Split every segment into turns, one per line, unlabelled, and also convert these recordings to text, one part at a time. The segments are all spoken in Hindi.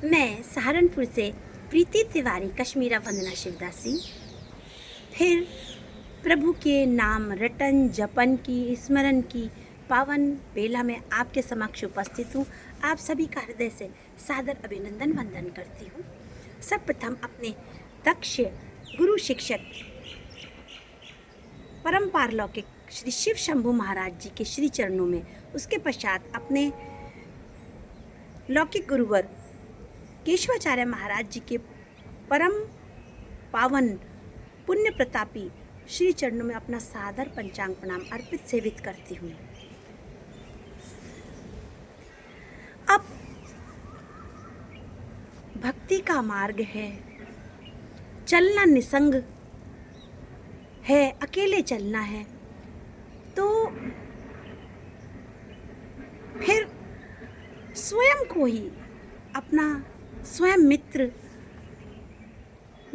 मैं सहारनपुर से प्रीति तिवारी कश्मीरा वंदना शिवदासी फिर प्रभु के नाम रटन जपन की स्मरण की पावन बेला में आपके समक्ष उपस्थित हूँ। आप सभी का हृदय से सादर अभिनंदन वंदन करती हूँ। सर्वप्रथम अपने दक्ष गुरु शिक्षक परम पारलौकिक श्री शिव शंभु महाराज जी के श्री चरणों में, उसके पश्चात अपने लौकिक गुरुवर केशवाचार्य महाराज जी के परम पावन पुण्य प्रतापी श्री चरणों में अपना सादर पंचांग प्रणाम अर्पित सेवित करती हूँ। अब भक्ति का मार्ग है, चलना निसंग है, अकेले चलना है, तो फिर स्वयं को ही अपना स्वयं मित्र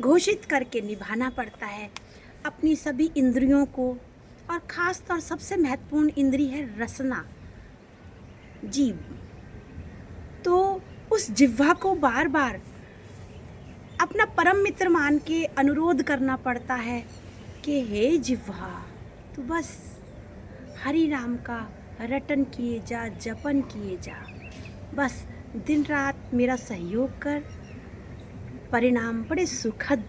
घोषित करके निभाना पड़ता है। अपनी सभी इंद्रियों को, और ख़ास तौर सबसे महत्वपूर्ण इंद्री है रसना, जीभ। तो उस जिह्वा को बार बार अपना परम मित्र मान के अनुरोध करना पड़ता है कि हे जिह्वा, तू बस हरि नाम का रटन किए जा, जपन किए जा, बस दिन रात मेरा सहयोग कर, परिणाम बड़े सुखद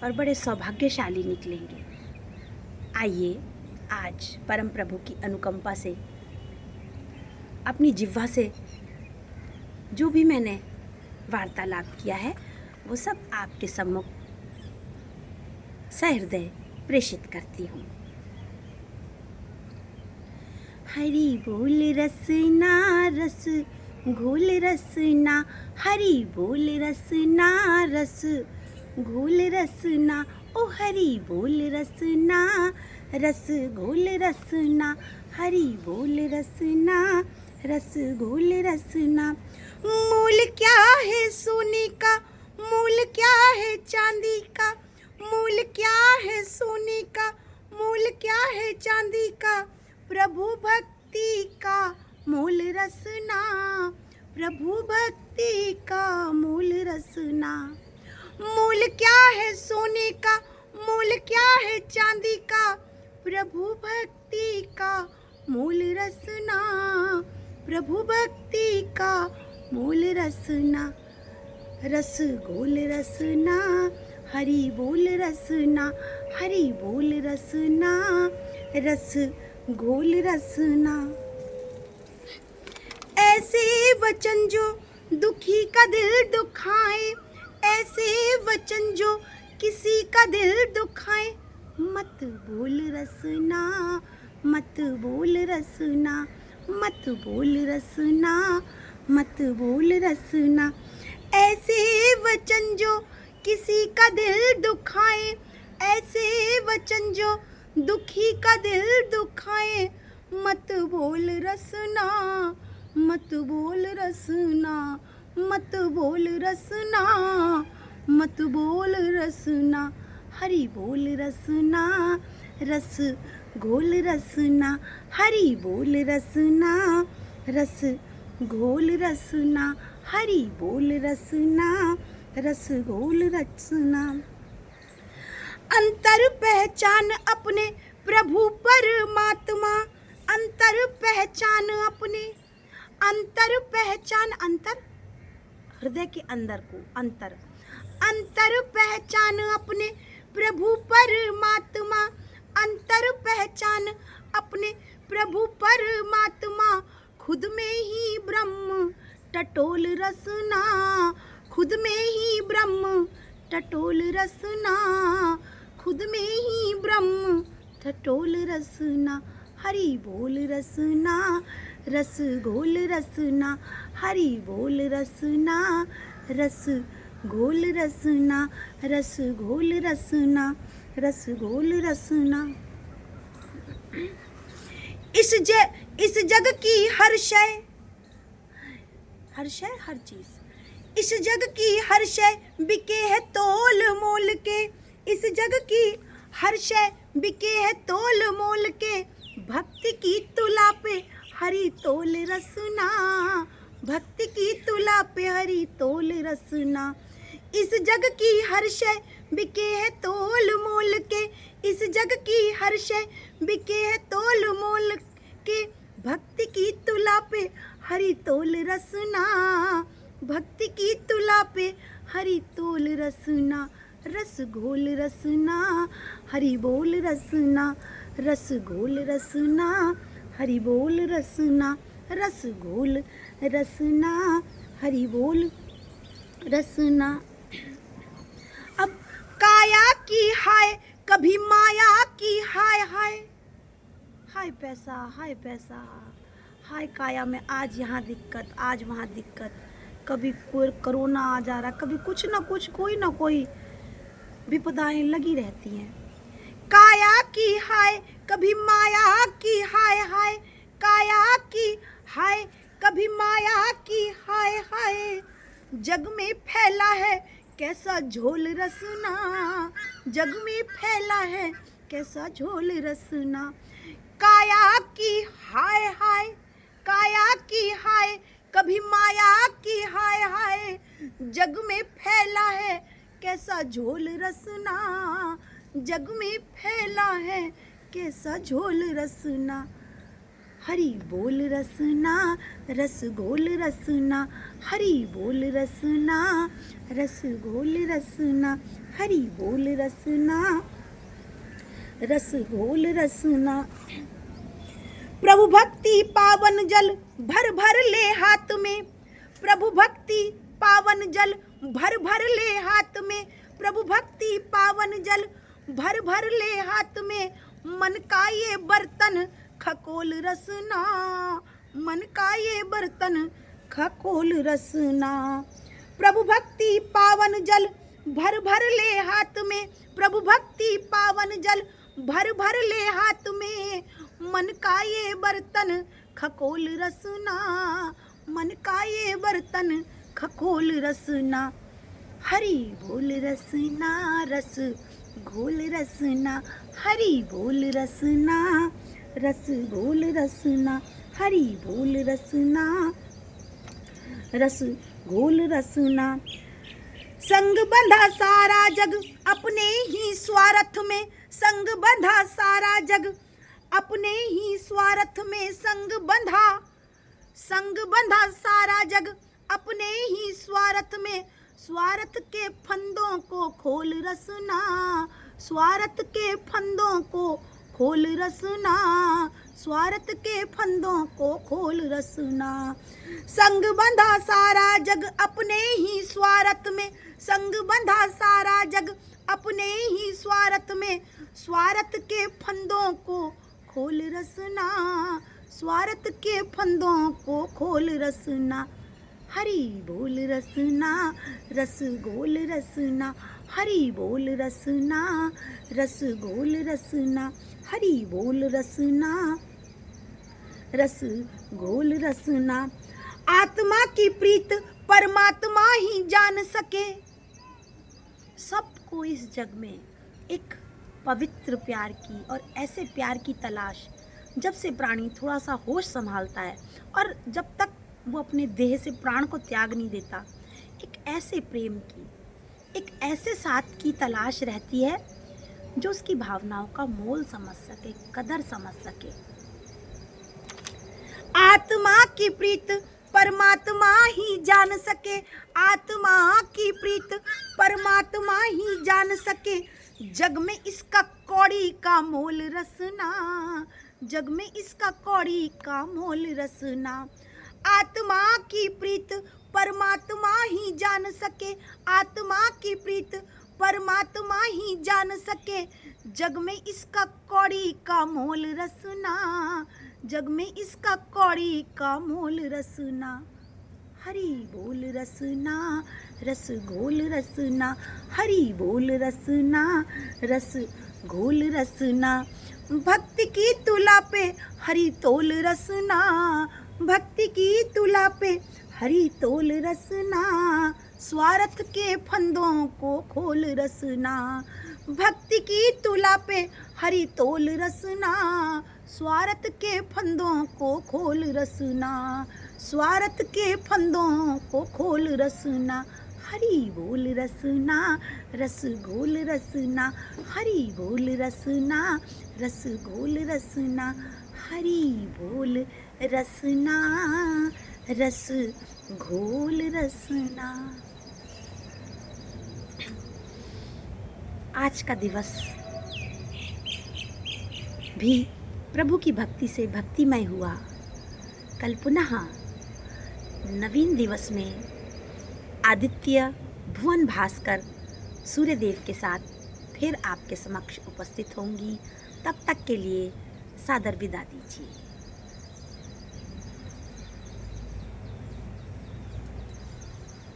और बड़े सौभाग्यशाली निकलेंगे। आइए आज परम प्रभु की अनुकंपा से अपनी जिह्वा से जो भी मैंने वार्तालाप किया है वो सब आपके सम्मुख सहृदय प्रेषित करती हूँ। हरि बोल रसना रस घोल रसना, हरि बोल रसना रस घोल रसना, ओ हरि बोल रसना रस घोल रसना, हरि बोल रसना रस घोल रसना। मूल क्या है सोने का, मूल क्या है चांदी का, मूल क्या है सोने का, मूल क्या है चांदी का, प्रभु भक्ति का मूल रसना, प्रभु भक्ति का मूल रसना। मूल क्या है सोने का, मूल क्या है चांदी का, प्रभु भक्ति का मूल रसना, प्रभु भक्ति का मूल रसना। रस घोल रसना, हरि बोल रसना, हरि बोल रसना रस घोल रसना। ऐसे वचन जो दुखी का दिल दुखाए, ऐसे वचन जो किसी का दिल दुखाए, मत बोल रसना, मत बोल रसना, मत बोल रसना, मत बोल रसना। ऐसे वचन जो किसी का दिल दुखाए, ऐसे वचन जो दुखी का दिल दुखाए, मत बोल रसना, मत बोल रसना, मत बोल रसना, मत बोल रसना। हरि बोल रसना रस घोल रसना, हरि बोल रसना रस घोल रसना, हरि बोल रसना रस घोल रसना। अंतर पहचान अपने प्रभु परमात्मा, अंतर पहचान अपने, अंतर पहचान, अंतर हृदय के अंदर को, अंतर अंतर पहचान अपने प्रभु परमात्मा, अंतर पहचान अपने प्रभु परमात्मा। खुद में ही ब्रह्म टटोल रसना, खुद में ही ब्रह्म टटोल रसना, खुद में ही ब्रह्म टटोल रसना। हरि बोल रसना रस घोल रसना, हरि बोल रसना रस घोल रसना, रस घोल रसना, रस घोल रसना। इस जग की हर शय, हर शय हर चीज, इस जग की हर शय बिके है तोल मोल के, इस जग की हर शय बिके है तोल मोल के। भक्ति की तुला पे हरि तोल रसना, भक्ति की तुला पे हरी तोल रसना। इस जग की हर शय बिके है तोल मोल के, इस जग की हर शय बिके है तोल मोल के। भक्ति की तुला पे हरी तोल रसना, भक्ति की तुला पे हरी तोल रसना। रस घोल रसना हरि बोल रसना, रस घोल रसना हरि बोल रसना, रस घोल रसना हरि बोल रसना। अब काया की हाय कभी माया की हाय हाय, हाय पैसा हाय पैसा, हाय काया में आज यहाँ दिक्कत आज वहाँ दिक्कत, कभी कोई कोरोना आ जा रहा, कभी कुछ ना कुछ कोई ना कोई विपदाएं लगी रहती हैं। काया की हाय कभी माया की हाय हाय, काया की हाय कभी माया की हाय हाय। जग में फैला है कैसा झोल रसना, जग में फैला है कैसा झोल रसना। काया की हाय हाय, काया की हाय कभी माया की हाय हाय। जग में फैला है कैसा झोल रसना, जग में फैला है कैसा झोल रसना। हरि बोल रसना रस घोल रसना, हरि बोल रसना रस घोल रसना, हरि बोल रसना रस घोल रसना। प्रभु भक्ति पावन जल भर भर ले हाथ में, प्रभु भक्ति पावन जल भर भर ले हाथ में, प्रभु भक्ति पावन जल भर भर ले हाथ में। मन का ये बर्तन खकोल रसना, मन का ये बर्तन खकोल रसना। प्रभु भक्ति पावन जल भर भर ले हाथ में, प्रभु भक्ति पावन जल भर भर ले हाथ में। मन का ये बर्तन खकोल रसना, मन का ये बर्तन खकोल रसना। हरि बोल रसना रस घोल रसना, हरि बोल रसना रस घोल रसना, हरि बोल रसना रस घोल रसना। संग बंधा सारा जग अपने ही स्वार्थ में, संग बंधा सारा जग अपने ही स्वार्थ में। संग बंधा सारा जग अपने ही स्वार्थ में। स्वार्थ के फंदों को खोल रसना, स्वार्थ के फंदों को खोल रसना, स्वार्थ के फंदों को खोल रसना। संग बंधा सारा जग अपने ही स्वार्थ में, संग बंधा सारा जग अपने ही स्वार्थ में। स्वार्थ के फंदों को खोल रसना, स्वार्थ के फंदों को खोल रसना। हरि बोल रसना रस घोल रसना, हरि बोल रसना रस घोल रसना, हरि बोल रसना रस घोल रसना। आत्मा की प्रीत परमात्मा ही जान सके। सबको इस जग में एक पवित्र प्यार की और ऐसे प्यार की तलाश, जब से प्राणी थोड़ा सा होश संभालता है और जब तक वो अपने देह से प्राण को त्याग नहीं देता, एक ऐसे प्रेम की, एक ऐसे साथ की तलाश रहती है जो उसकी भावनाओं का मोल समझ सके, कदर समझ सके। आत्मा की प्रीत परमात्मा ही जान सके, आत्मा की प्रीत परमात्मा ही जान सके। जग में इसका कौड़ी का मोल रसना, जग में इसका कौड़ी का मोल रसना। आत्मा की प्रीत परमात्मा ही जान सके, आत्मा की प्रीत परमात्मा ही जान सके। जग में इसका कौड़ी का मोल रसना, जग में इसका कौड़ी का मोल रसना। हरि बोल रसना रस घोल रसना, हरि बोल रसना रस घोल रसना। भक्ति की तुला पे हरि तोल रसना, भक्ति की तुला पे हरि तोल रसना। स्वार्थ के फंदों को खोल रसना, भक्ति की तुला पे हरि तोल रसना। स्वार्थ के फंदों को खोल रसना, स्वार्थ के फंदों को खोल रसना, हरी बोल रसना, रस घोल रसना, हरी बोल रसना, रस घोल रसना, हरी बोल रसना, रस घोल रसना। आज का दिवस भी प्रभु की भक्ति से भक्तिमय हुआ। कल पुनः नवीन दिवस में आदित्य भुवन भास्कर सूर्यदेव के साथ फिर आपके समक्ष उपस्थित होंगी। तब तक के लिए सादर विदा दीजिए।